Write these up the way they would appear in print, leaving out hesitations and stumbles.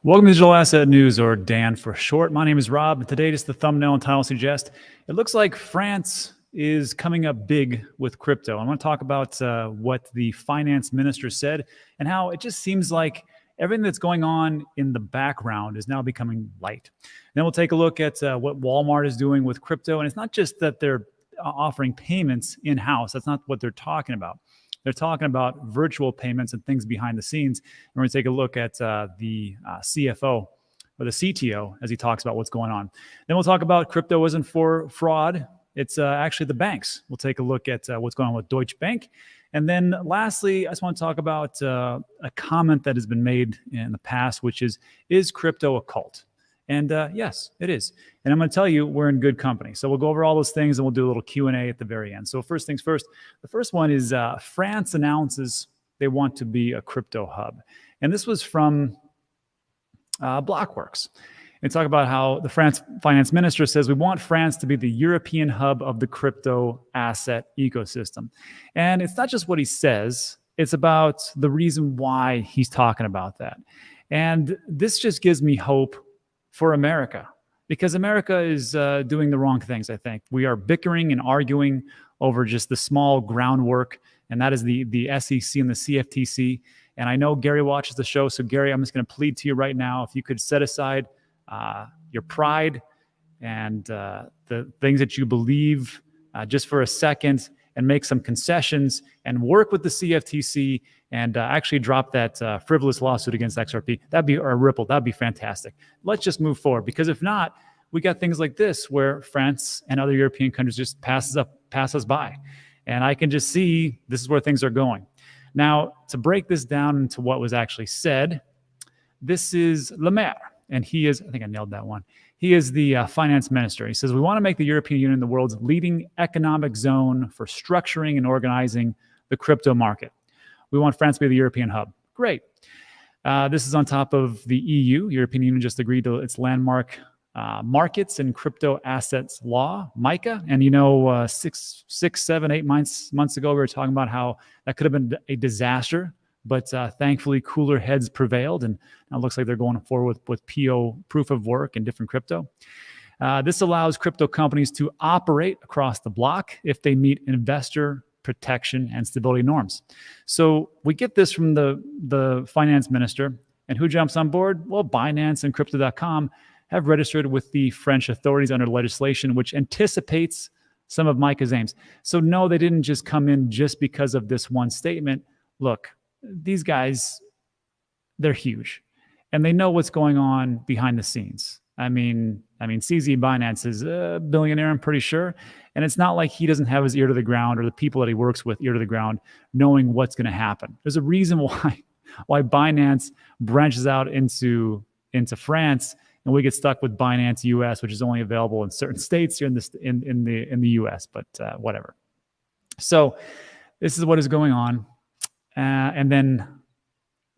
Welcome to Digital Asset News, or Dan for short. My name is Rob, and today, just the thumbnail and title suggest, it looks like France is coming up big with crypto. I want to talk about what the finance minister said and how it just seems like everything that's going on in the background is now becoming light. Then we'll take a look at what Walmart is doing with crypto, and it's not just that they're offering payments in-house. That's not what they're talking about. They're talking about virtual payments and things behind the scenes. And we're going to take a look at the CFO or the CTO as he talks about what's going on. Then we'll talk about crypto isn't for fraud. It's actually the banks. We'll take a look at what's going on with Deutsche Bank. And then lastly, I just want to talk about a comment that has been made in the past, which is crypto a cult? And yes, it is. And I'm going to tell you, we're in good company. So we'll go over all those things and we'll do a little Q&A at the very end. So first things first, the first one is France announces they want to be a crypto hub. And this was from Blockworks. And talk about how the France finance minister says, we want France to be the European hub of the crypto asset ecosystem. And it's not just what he says, it's about the reason why he's talking about that. And this just gives me hope for America, because America is doing the wrong things, I think. We are bickering and arguing over just the small groundwork, and that is the SEC and the CFTC. And I know Gary watches the show, so Gary, I'm just going to plead to you right now, if you could set aside your pride and the things that you believe just for a second and make some concessions and work with the CFTC and actually drop that frivolous lawsuit against XRP. That'd be a Ripple. That'd be fantastic. Let's just move forward, because if not, we got things like this where France and other European countries just pass us by. And I can just see this is where things are going. Now, to break this down into what was actually said, this is Le Maire, and he is, I think I nailed that one. He is the finance minister. He says, we want to make the European Union the world's leading economic zone for structuring and organizing the crypto market. We want France to be the European hub. Great. This is on top of the EU. European Union just agreed to its landmark markets and crypto assets law, MiCA. And you know, 6, 7, 8 months ago, we were talking about how that could have been a disaster. But thankfully, cooler heads prevailed, and now it looks like they're going forward with PO, proof of work, and different crypto. This allows crypto companies to operate across the block if they meet investor protection and stability norms. So we get this from the finance minister, and who jumps on board? Well, Binance and Crypto.com have registered with the French authorities under legislation which anticipates some of MiCA's aims. So no, they didn't just come in just because of this one statement. Look, these guys, they're huge, and they know what's going on behind the scenes. I mean, CZ Binance is a billionaire, I'm pretty sure, and it's not like he doesn't have his ear to the ground, or the people that he works with ear to the ground, knowing what's going to happen. There's a reason why Binance branches out into France, and we get stuck with Binance US, which is only available in certain states here in the US, but whatever. So this is what is going on. And then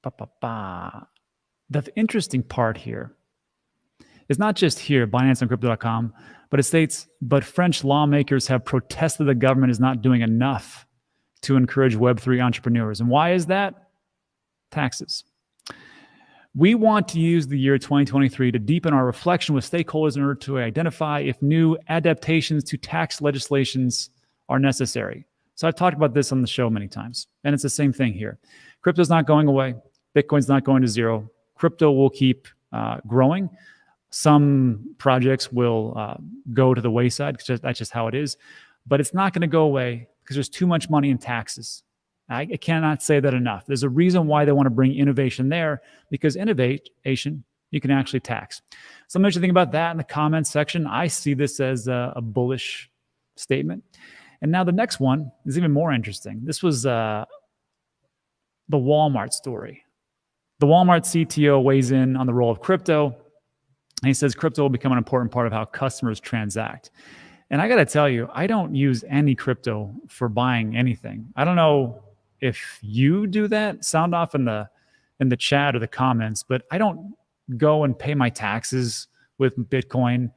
the interesting part here is not just here, Binance and Crypto.com, but it states, but French lawmakers have protested the government is not doing enough to encourage Web3 entrepreneurs. And why is that? Taxes. We want to use the year 2023 to deepen our reflection with stakeholders in order to identify if new adaptations to tax legislations are necessary. So I've talked about this on the show many times, and it's the same thing here. Crypto's not going away. Bitcoin's not going to zero. Crypto will keep growing. Some projects will go to the wayside, because that's just how it is. But it's not going to go away because there's too much money in taxes. I cannot say that enough. There's a reason why they want to bring innovation there, because innovation you can actually tax. So much to think about that in the comments section. I see this as a bullish statement. And now the next one is even more interesting. This was the Walmart story. The Walmart CTO weighs in on the role of crypto, and he says crypto will become an important part of how customers transact. And I got to tell you, I don't use any crypto for buying anything. I don't know if you do that. Sound off in the chat or the comments, but I don't go and pay my taxes with Bitcoin.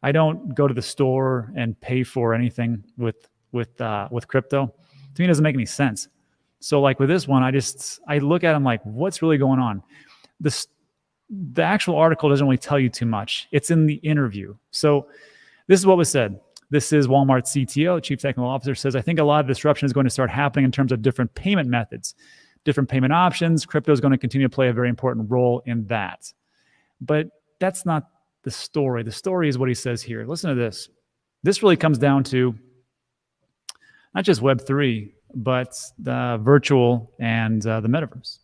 I don't go to the store and pay for anything with crypto. To me, it doesn't make any sense. So like with this one, I look at them like, what's really going on? the actual article doesn't really tell you too much. It's in the interview. So this is what was said. This is Walmart's CTO, Chief Technical Officer, says, I think a lot of disruption is going to start happening in terms of different payment methods, different payment options. Crypto is going to continue to play a very important role in that. But that's not the story. The story is what he says here. Listen to this. This really comes down to not just Web3, but the virtual and the metaverse.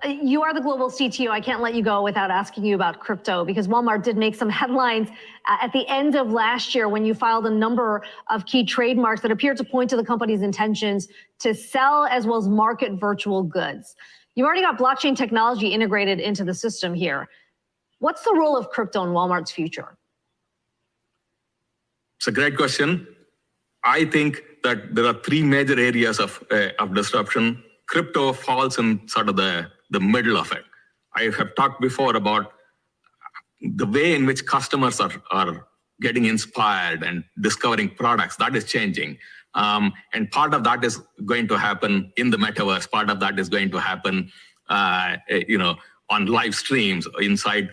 You are the global CTO. I can't let you go without asking you about crypto, because Walmart did make some headlines at the end of last year when you filed a number of key trademarks that appear to point to the company's intentions to sell as well as market virtual goods. You've already got blockchain technology integrated into the system here. What's the role of crypto in Walmart's future? It's a great question. I think that there are three major areas of disruption. Crypto falls in sort of the middle of it. I have talked before about the way in which customers are getting inspired and discovering products. That is changing. And part of that is going to happen in the metaverse. Part of that is going to happen on live streams inside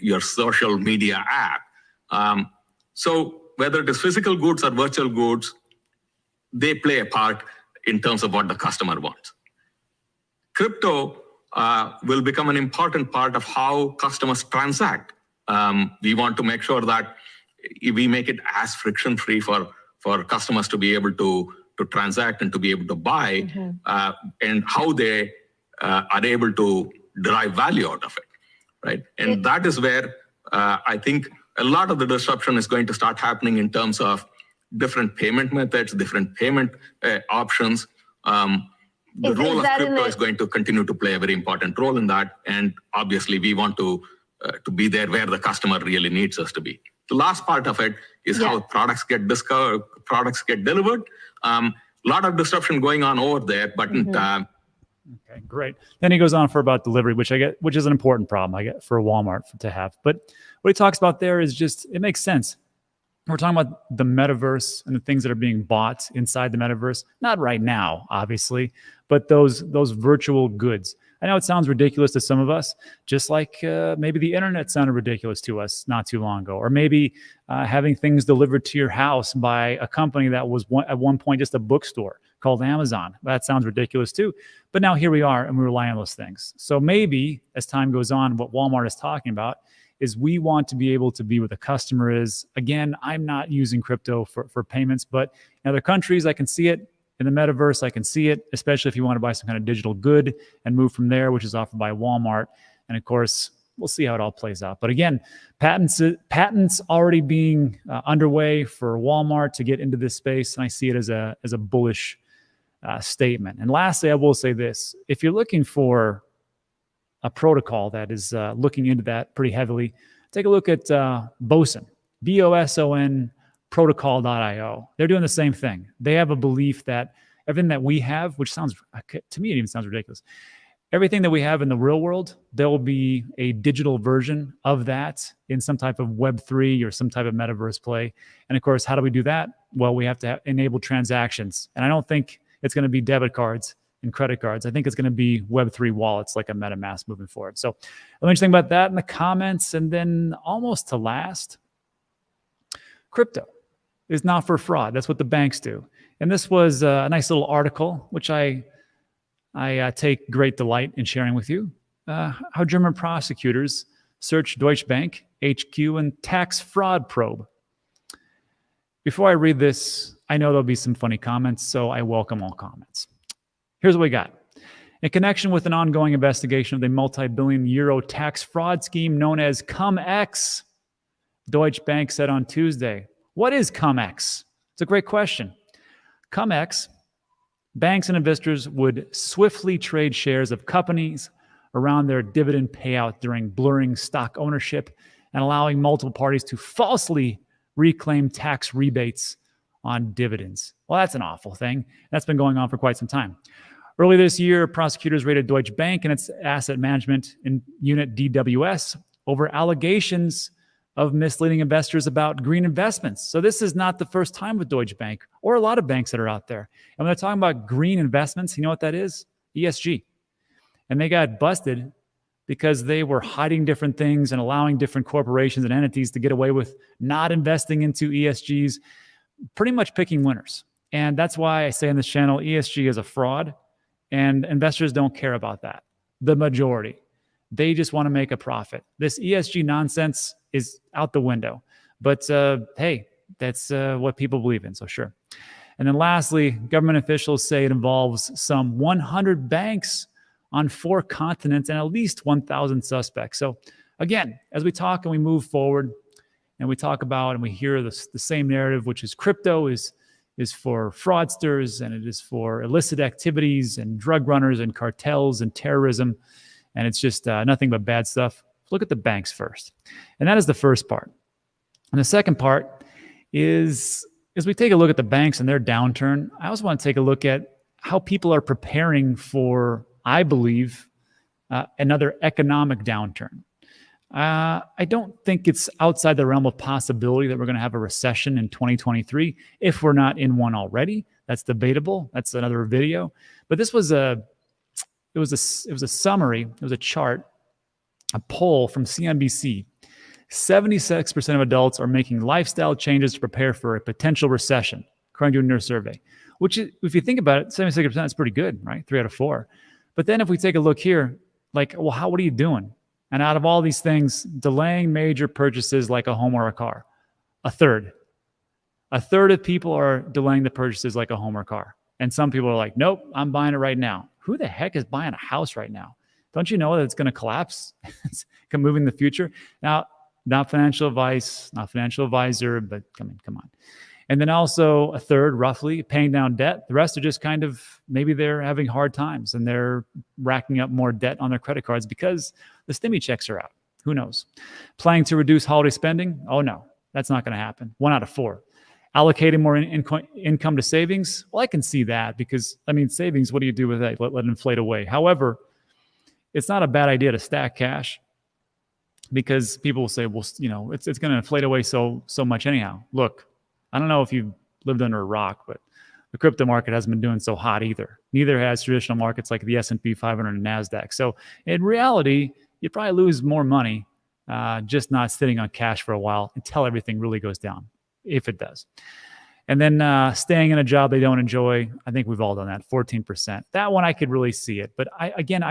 your social media app. So whether it is physical goods or virtual goods, they play a part in terms of what the customer wants. Crypto will become an important part of how customers transact. We want to make sure that we make it as friction-free for customers to be able to transact and to be able to buy, and how they are able to derive value out of it, right? And that is where I think a lot of the disruption is going to start happening in terms of different payment methods, different payment options. The role of crypto is going to continue to play a very important role in that. And obviously, we want to be there where the customer really needs us to be. The last part of it is how products get discovered, products get delivered. A lot of disruption going on over there, but okay, great. Then he goes on for about delivery, which is an important problem I get for Walmart to have. But what he talks about there is just, it makes sense. We're talking about the metaverse and the things that are being bought inside the metaverse. Not right now, obviously, but those virtual goods. I know it sounds ridiculous to some of us, just like maybe the internet sounded ridiculous to us not too long ago, or maybe having things delivered to your house by a company that was at one point just a bookstore called Amazon. That sounds ridiculous too. But now here we are, and we rely on those things. So maybe as time goes on, what Walmart is talking about is we want to be able to be where the customer is. Again, I'm not using crypto for payments, but in other countries, I can see it. In the metaverse, I can see it, especially if you want to buy some kind of digital good and move from there, which is offered by Walmart. And of course, we'll see how it all plays out. But again, patents already being underway for Walmart to get into this space, and I see it as a bullish statement. And lastly, I will say this. If you're looking for a protocol that is looking into that pretty heavily, take a look at Boson, BOSON protocol.io. They're doing the same thing. They have a belief that everything that we have, which sounds, to me, it even sounds ridiculous. Everything that we have in the real world, there will be a digital version of that in some type of Web3 or some type of metaverse play. And of course, how do we do that? Well, we have to enable transactions. And I don't think it's going to be debit cards and credit cards. I think it's going to be Web3 wallets like a MetaMask moving forward. So let me just think about that in the comments. And then almost to last, crypto is not for fraud. That's what the banks do. And this was a nice little article, which I take great delight in sharing with you, how German prosecutors search Deutsche Bank, HQ, and tax fraud probe. Before I read this, I know there'll be some funny comments, so I welcome all comments. Here's what we got. In connection with an ongoing investigation of the multi-billion euro tax fraud scheme known as Cum-Ex, Deutsche Bank said on Tuesday. What is Cum-Ex? It's a great question. Cum-Ex, banks and investors would swiftly trade shares of companies around their dividend payout during blurring stock ownership and allowing multiple parties to falsely reclaim tax rebates on dividends. Well, that's an awful thing. That's been going on for quite some time. Early this year, prosecutors raided Deutsche Bank and its asset management unit DWS over allegations of misleading investors about green investments. So this is not the first time with Deutsche Bank or a lot of banks that are out there. And when they're talking about green investments, you know what that is? ESG. and they got busted because they were hiding different things and allowing different corporations and entities to get away with not investing into ESGs, pretty much picking winners. And that's why I say on this channel, ESG is a fraud, and investors don't care about that. The majority, they just want to make a profit. This ESG nonsense is out the window. But hey, that's what people believe in, so sure. And then lastly, government officials say it involves some 100 banks on 4 continents and at least 1,000 suspects. So again, as we talk and we move forward and we talk about and we hear the same narrative, which is crypto is for fraudsters and it is for illicit activities and drug runners and cartels and terrorism. And it's just nothing but bad stuff. Look at the banks first. And that is the first part. And the second part is, as we take a look at the banks and their downturn, I also want to take a look at how people are preparing for, I believe, another economic downturn. I don't think it's outside the realm of possibility that we're going to have a recession in 2023 if we're not in one already. That's debatable. That's another video. But this was a summary. It was a chart, a poll from CNBC. 76% of adults are making lifestyle changes to prepare for a potential recession, according to a new survey. Which, if you think about it, 76% is pretty good, right? 3 out of 4. But then if we take a look here, like, well, what are you doing? And out of all these things, delaying major purchases like a home or a car, a third of people are delaying the purchases like a home or car. And some people are like, nope, I'm buying it right now. Who the heck is buying a house right now? Don't you know that it's going to collapse? It's going to move in the future. Now, not financial advice, not financial advisor, but come on. And then also a third, roughly, paying down debt. The rest are just kind of, maybe they're having hard times and they're racking up more debt on their credit cards because the stimmy checks are out. Who knows? Planning to reduce holiday spending? Oh no, that's not going to happen. 1 out of 4. Allocating more income to savings? Well, I can see that because, savings, what do you do with that? Let it inflate away. However, it's not a bad idea to stack cash because people will say, well, it's going to inflate away so much anyhow. Look, I don't know if you've lived under a rock, but the crypto market hasn't been doing so hot either. Neither has traditional markets like the S&P 500 and NASDAQ. So in reality, you probably lose more money just not sitting on cash for a while until everything really goes down, if it does. And then staying in a job they don't enjoy. I think we've all done that, 14%. That one I could really see it. But when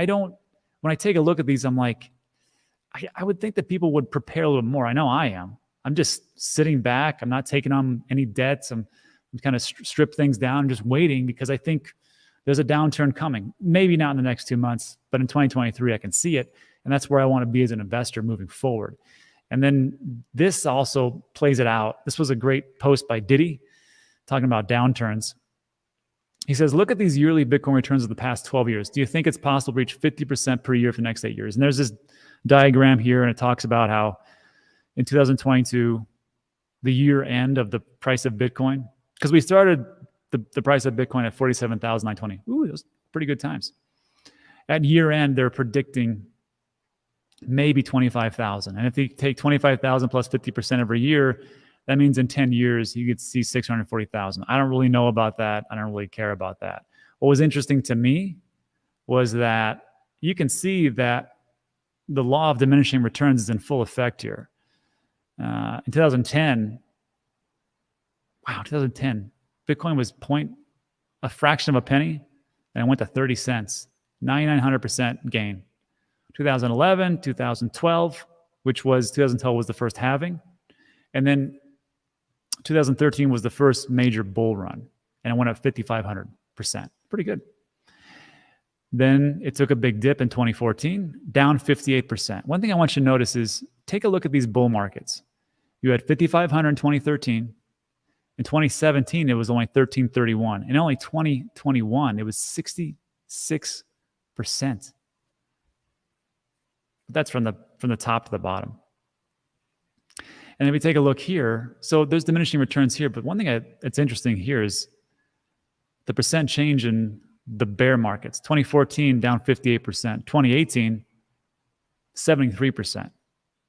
I take a look at these, I'm like, I would think that people would prepare a little more. I know I am. I'm just sitting back. I'm not taking on any debts. I'm kind of strip things down, just waiting because I think there's a downturn coming. Maybe not in the next 2 months, but in 2023, I can see it. And that's where I want to be as an investor moving forward. And then this also plays it out. This was a great post by Diddy talking about downturns. He says, look at these yearly Bitcoin returns of the past 12 years. Do you think it's possible to reach 50% per year for the next 8 years? And there's this diagram here, and it talks about how in 2022, the year end of the price of Bitcoin, because we started the price of Bitcoin at 47,920. Ooh, those pretty good times. At year end, they're predicting maybe 25,000. And if you take 25,000 plus 50% every year, that means in 10 years, you could see 640,000. I don't really know about that. I don't really care about that. What was interesting to me was that you can see that the law of diminishing returns is in full effect here. In 2010, Bitcoin was a fraction of a penny, and it went to 30 cents, 9,900% gain. 2011, 2012, which was 2012 was the first halving, and then 2013 was the first major bull run, and it went up 5,500%. Pretty good. Then it took a big dip in 2014, down 58%. One thing I want you to notice is take a look at these bull markets. You had 5,500 in 2013. In 2017, it was only 1,331. In only 2021, it was 66%. That's from the top to the bottom. And if we take a look here, so there's diminishing returns here, but one thing that's interesting here is the percent change in the bear markets. 2014, down 58%. 2018, 73%.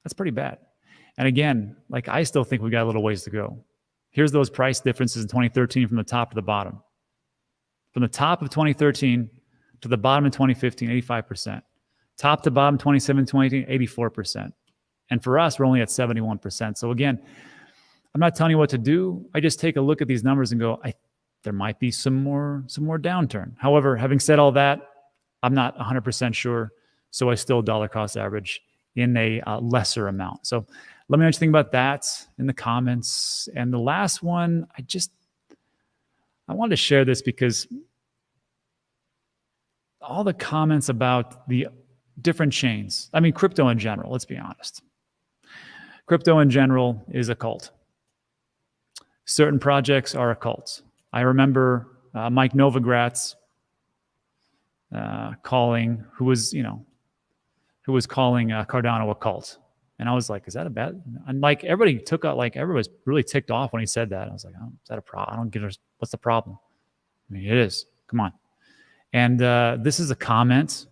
That's pretty bad. And again, I still think we got a little ways to go. Here's those price differences in 2013 from the top to the bottom. From the top of 2013 to the bottom in 2015, 85%. Top to bottom, 2017, 2018, 84%. And for us, we're only at 71%. So again, I'm not telling you what to do. I just take a look at these numbers and go, there might be some more downturn. However, having said all that, I'm not 100% sure. So I still dollar cost average in a lesser amount. So let me know what you think about that in the comments. And the last one, I wanted to share this because all the comments about the different chains, I mean, crypto in general, let's be honest. Crypto in general is a cult. Certain projects are a cult. I remember Mike Novogratz who was calling Cardano a cult. And I was like, is that a bad? And like everybody was really ticked off when he said that. I was like, oh, is that a problem? I don't get it. What's the problem? I mean, it is. Come on. And this is a comment,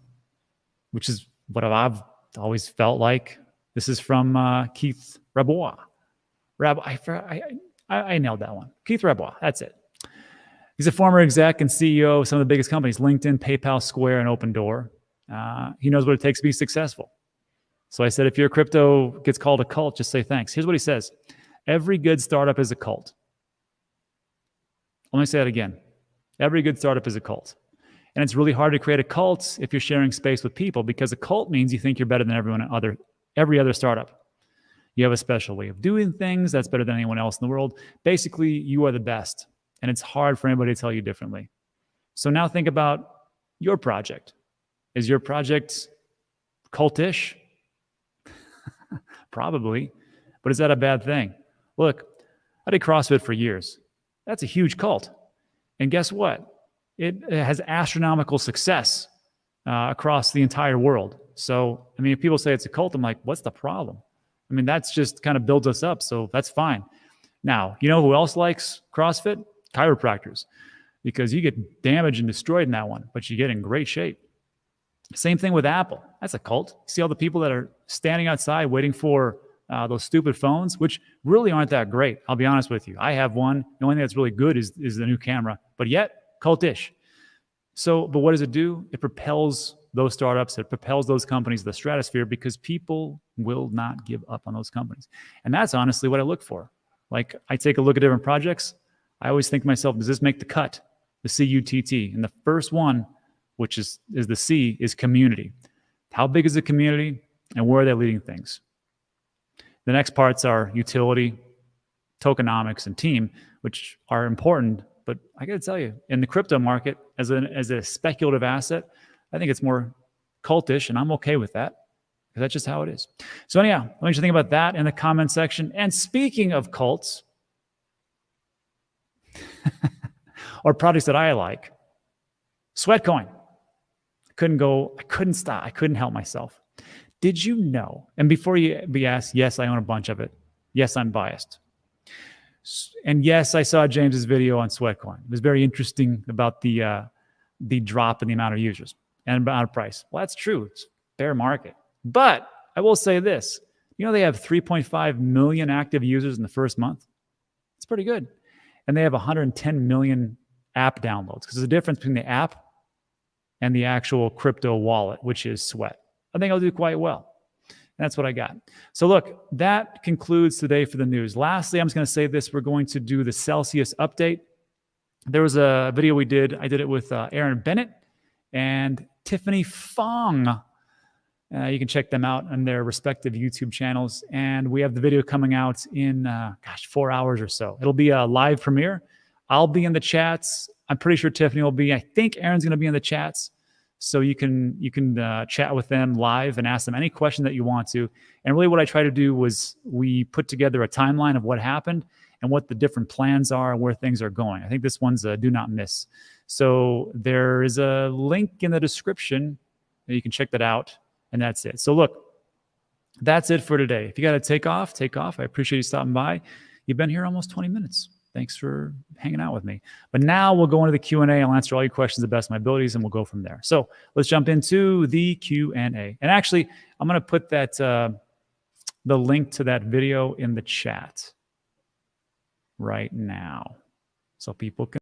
which is what I've always felt like. This is from Keith Rabois. I nailed that one. Keith Rabois. That's it. He's a former exec and CEO of some of the biggest companies, LinkedIn, PayPal, Square, and Opendoor. He knows what it takes to be successful. So I said, if your crypto gets called a cult, just say thanks. Here's what he says. Every good startup is a cult. Let me say that again. Every good startup is a cult. And it's really hard to create a cult if you're sharing space with people, because a cult means you think you're better than every other startup. You have a special way of doing things that's better than anyone else in the world. Basically, you are the best. And it's hard for anybody to tell you differently. So now think about your project. Is your project cultish? Probably. But is that a bad thing? Look, I did CrossFit for years. That's a huge cult. And guess what? It has astronomical success across the entire world. So, I mean, if people say it's a cult, I'm like, what's the problem? I mean, that's just kind of builds us up. So that's fine. Now, you know who else likes CrossFit? Chiropractors. Because you get damaged and destroyed in that one, but you get in great shape. Same thing with Apple. That's a cult. See all the people that are standing outside waiting for those stupid phones, which really aren't that great. I'll be honest with you. I have one. The only thing that's really good is the new camera, but yet cultish. So, but what does it do? It propels those startups. It propels those companies to the stratosphere because people will not give up on those companies. And that's honestly what I look for. Like I take a look at different projects. I always think to myself, does this make the cut? The CUTT. And the first one, which is the C, is community. How big is the community and where are they leading things? The next parts are utility, tokenomics, and team, which are important. But I got to tell you, in the crypto market, as a speculative asset, I think it's more cultish, and I'm okay with that because that's just how it is. So anyhow, let me just think about that in the comment section. And speaking of cults, or projects that I like, Sweatcoin. I couldn't stop. I couldn't help myself. Did you know? And before you be asked, yes, I own a bunch of it. Yes, I'm biased. And yes, I saw James's video on Sweatcoin. It was very interesting about the drop in the amount of users and amount of price. Well, that's true. It's bear market. But I will say this. You know, they have 3.5 million active users in the first month. It's pretty good. And they have 110 million app downloads, because there's a difference between the app and the actual crypto wallet, which is Sweat. I think I'll do quite well. And that's what I got. So look, that concludes today for the news. Lastly, I'm just going to say this. We're going to do the Celsius update. There was a video we did. I did it with Aaron Bennett and Tiffany Fong. You can check them out on their respective YouTube channels. And we have the video coming out in, 4 hours or so. It'll be a live premiere. I'll be in the chats. I'm pretty sure Tiffany will be. I think Aaron's going to be in the chats. So you can chat with them live and ask them any question that you want to. And really what I try to do was we put together a timeline of what happened and what the different plans are and where things are going. I think this one's a do not miss. So there is a link in the description. You can check that out. And that's it. So look, that's it for today. If you got to take off, take off. I appreciate you stopping by. You've been here almost 20 minutes. Thanks for hanging out with me. But now we'll go into the Q&A. I'll answer all your questions to the best of my abilities, and we'll go from there. So let's jump into the Q&A. And actually, I'm going to put that the link to that video in the chat right now so people can